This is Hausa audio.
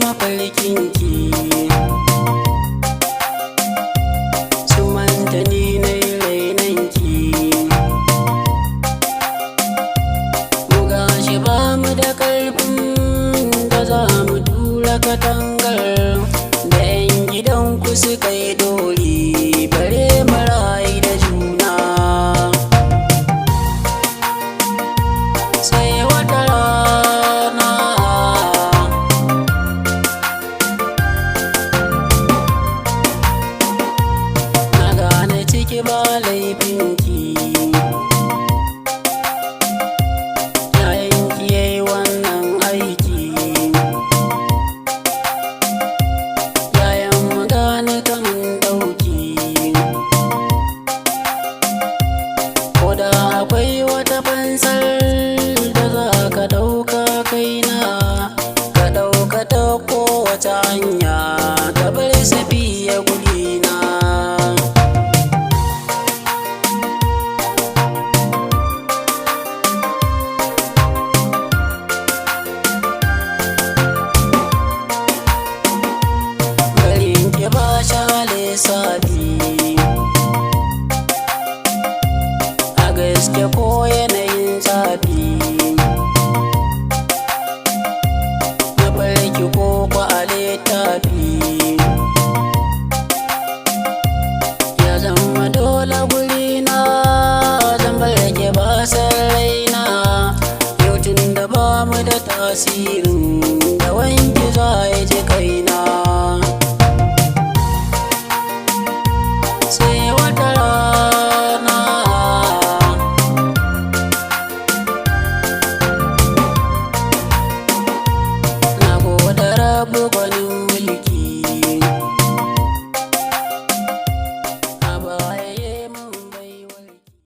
mafarkinki su manta ni na rainanki. Mu gashi ba mu da ƙarfin da za mu tura katangar da 'yan gidanku suka yi dori, bare marayi da juna. Sai wata rana na gane ciki ba laifinki, yayanki yayi wannan aiki. Yayan mu gane kamun ɗauki, ko da akwai wata fansar da za ka ɗauka kaina, ka ɗauka ta kowace hanya, ka bar Safiya gudina. Garin ki ba shale sabi, a gaske ko yanayin zafi, na barki ko kwa a littafi. Ya zama dole gurina, zan barki ba san raina, yau tun da ba mu da tasirin